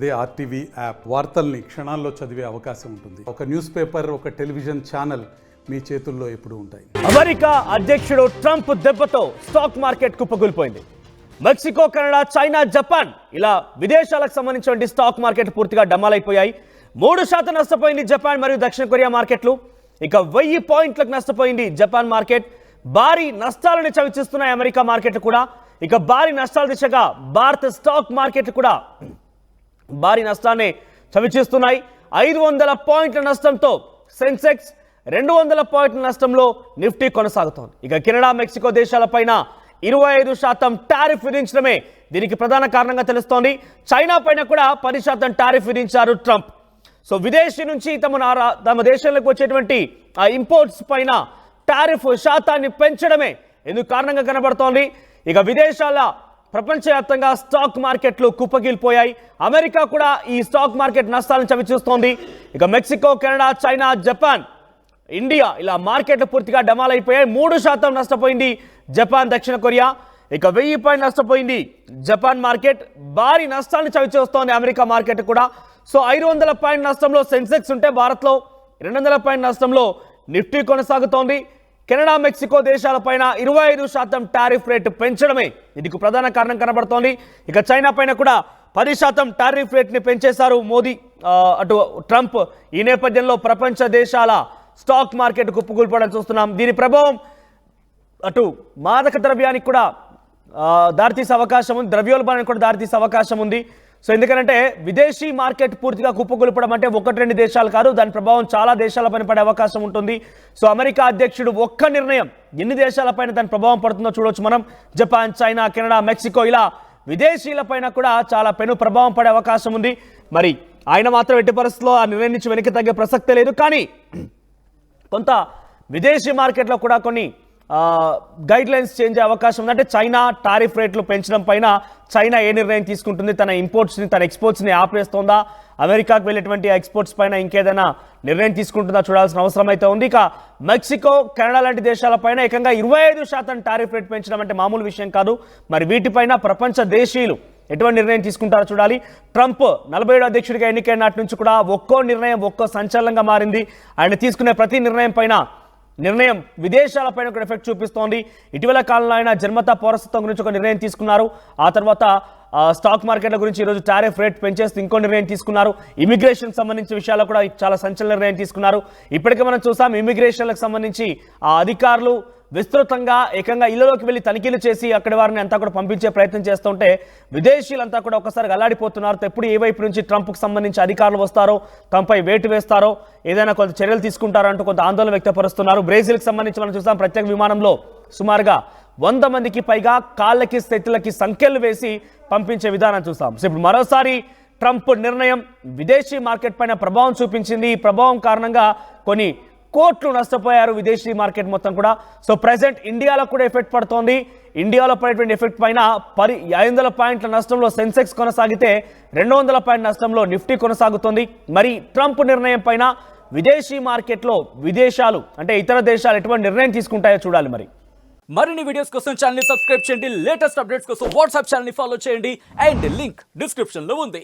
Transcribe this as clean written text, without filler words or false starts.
అదే RTV app వార్తల్ని క్షణాల్లో చదివే అవకాశం ఉంటుంది. ఒక న్యూస్ పేపర్, ఒక టెలివిజన్ ఛానల్ మీ చేతుల్లో ఎప్పుడూ ఉంటాయి. అమెరికా అధ్యక్షుడు ట్రంప్ దెబ్బతో స్టాక్ మార్కెట్ కుప్పకూలిపోయింది. మెక్సికో, కెనడా, చైనా, జపాన్ ఇలా విదేశాలకు సంబంధించిన స్టాక్ మార్కెట్ పూర్తిగా డమ్మాలైపోయాయి. 3% నష్టపోయింది జపాన్ మరియు దక్షిణ కొరియా మార్కెట్లు. ఇక 1000 పాయింట్లకు నష్టపోయింది జపాన్ మార్కెట్. భారీ నష్టాలను చవిచూస్తున్నాయి అమెరికా మార్కెట్ కూడా. ఇక భారీ నష్టాల దిశగా భారత స్టాక్ మార్కెట్ కూడా భారీ నష్టాన్ని చవిచూస్తున్నాయి. 500 పాయింట్ల నష్టంతో సెన్సెక్స్, 200 పాయింట్ల నష్టంలో నిఫ్టీ కొనసాగుతోంది. ఇక కెనడా, మెక్సికో దేశాలపైన 25% టారిఫ్ విధించడమే దీనికి ప్రధాన కారణంగా తెలుస్తోంది. చైనా పైన కూడా 10% టారిఫ్ విధించారు ట్రంప్. సో విదేశీ నుంచి తమ దేశంలోకి వచ్చేటువంటి ఆ ఇంపోర్ట్స్ పైన టారిఫ్ శాతాన్ని పెంచడమే ఎందుకు కారణంగా కనబడుతోంది. ఇక విదేశాల ప్రపంచవ్యాప్తంగా స్టాక్ మార్కెట్లు కుప్పకీలిపోయాయి. అమెరికా కూడా ఈ స్టాక్ మార్కెట్ నష్టాలను చవిచూస్తోంది. ఇక Mexico, Canada, China, Japan, India ఇలా మార్కెట్లు పూర్తిగా డమాలైపోయాయి. 3% నష్టపోయింది జపాన్, దక్షిణ కొరియా. ఇక 1000 పాయింట్ నష్టపోయింది జపాన్ మార్కెట్. భారీ నష్టాలను చవిచూస్తోంది అమెరికా మార్కెట్ కూడా. సో 500 పాయింట్ నష్టంలో సెన్సెక్స్ ఉంటే భారత్లో 200 పాయింట్ నష్టంలో నిఫ్టీ కొనసాగుతోంది. కెనడా, మెక్సికో దేశాలపైన 25% టారిఫ్ రేటు పెంచడమే దీనికి ప్రధాన కారణం కనబడుతోంది. ఇక చైనా పైన కూడా 10% టారిఫ్ రేట్ని పెంచేశారు మోదీ, అటు ట్రంప్. ఈ నేపథ్యంలో ప్రపంచ దేశాల స్టాక్ మార్కెట్ కుప్పకూలిపోవడం చూస్తున్నాం. దీని ప్రభావం అటు మాదక ద్రవ్యానికి కూడా దారితీసే అవకాశం ఉంది, ద్రవ్యోల్బణానికి కూడా దారితీసే అవకాశం ఉంది. సో ఎందుకంటే విదేశీ మార్కెట్ పూర్తిగా కుప్పకూలిపోవడం అంటే 1-2 దేశాలు కాదు, దాని ప్రభావం చాలా దేశాలపైన పడే అవకాశం ఉంటుంది. సో అమెరికా అధ్యక్షుడు ఒక్క నిర్ణయం ఎన్ని దేశాలపైన దాని ప్రభావం పడుతుందో చూడవచ్చు మనం. జపాన్, చైనా, కెనడా, మెక్సికో ఇలా విదేశీలపైన కూడా చాలా పెను ప్రభావం పడే అవకాశం ఉంది. మరి ఆయన మాత్రం ఎట్టి పరిస్థితుల్లో ఆ నిర్ణయం నుంచి వెనక్కి తగ్గే ప్రసక్తే లేదు. కానీ కొంత విదేశీ మార్కెట్లో కూడా కొన్ని గైడ్ లైన్స్ చేంజ్ అయ్యే అవకాశం ఉంది. అంటే చైనా టారిఫ్ రేట్లు పెంచడం పైన చైనా ఏ నిర్ణయం తీసుకుంటుంది, తన ఇంపోర్ట్స్ని, తన ఎక్స్పోర్ట్స్ని ఆపేస్తోందా, అమెరికాకు వెళ్ళేటువంటి ఎక్స్పోర్ట్స్ పైన ఇంకేదైనా నిర్ణయం తీసుకుంటుందా చూడాల్సిన అవసరం అయితే ఉంది. ఇక మెక్సికో, కెనడా లాంటి దేశాలపైన ఏకంగా 25% టారిఫ్ రేట్ పెంచడం అంటే మామూలు విషయం కాదు. మరి వీటిపైన ప్రపంచ దేశీయులు ఎటువంటి నిర్ణయం తీసుకుంటారో చూడాలి. ట్రంప్ 47వ అధ్యక్షుడిగా ఎన్నికైన నాటి నుంచి కూడా ఒక్కో నిర్ణయం ఒక్కో సంచలనంగా మారింది. ఆయన తీసుకునే ప్రతి నిర్ణయం విదేశాలపైన కూడా ఎఫెక్ట్ చూపిస్తోంది. ఇటీవల కాలంలో ఆయన జన్మతా పౌరసత్వం గురించి ఒక నిర్ణయం తీసుకున్నారు. ఆ తర్వాత స్టాక్ మార్కెట్ల గురించి ఈరోజు టారిఫ్ రేట్ పెంచేస్తూ ఇంకో నిర్ణయం తీసుకున్నారు. ఇమిగ్రేషన్ సంబంధించిన విషయాల్లో కూడా చాలా సంచలన నిర్ణయం తీసుకున్నారు. ఇప్పటికే మనం చూసాం ఇమిగ్రేషన్లకు సంబంధించి ఆ అధికారులు విస్తృతంగా ఏకంగా ఇళ్లలోకి వెళ్ళి తనిఖీలు చేసి అక్కడి వారిని అంతా కూడా పంపించే ప్రయత్నం చేస్తుంటే విదేశీయులంతా కూడా ఒకసారి అల్లాడిపోతున్నారు. ఎప్పుడు ఏ వైపు నుంచి ట్రంప్కు సంబంధించి అధికారులు వస్తారో, తమపై వేటు వేస్తారో, ఏదైనా కొంత చర్యలు తీసుకుంటారో అంటూ కొంత ఆందోళన వ్యక్తపరుస్తున్నారు. బ్రెజిల్కి సంబంధించి మనం చూసాం ప్రత్యేక విమానంలో సుమారుగా 100 మందికి పైగా కాళ్ళకి చేతులకి సంఖ్యలు వేసి పంపించే విధానం చూసాం. సో ఇప్పుడు మరోసారి ట్రంప్ నిర్ణయం విదేశీ మార్కెట్ పైన ప్రభావం చూపించింది. ఈ ప్రభావం కారణంగా కొన్ని కోట్లు నష్టపోయారు విదేశీ మార్కెట్ మొత్తం కూడా. సో ప్రెసెంట్ ఇండియాలో కూడా ఎఫెక్ట్ పడుతోంది. ఇండియాలో పడేటువంటి ఎఫెక్ట్ పైన 500 పాయింట్ల నష్టంలో సెన్సెక్స్ కొనసాగితే 200 పాయింట్ల నష్టంలో నిఫ్టీ కొనసాగుతోంది. మరి ట్రంప్ నిర్ణయం పైన విదేశీ మార్కెట్లో విదేశాలు అంటే ఇతర దేశాలు ఎటువంటి నిర్ణయం తీసుకుంటాయో చూడాలి. మరిన్ని వీడియోస్ కోసం ఛానల్ ని సబ్స్క్రైబ్ చేయండి. లేటెస్ట్ అప్డేట్స్ కోసం వాట్సాప్ ఛానల్ ని ఫాలో చేయండి. అండ్ లింక్ డిస్క్రిప్షన్ లో ఉంది.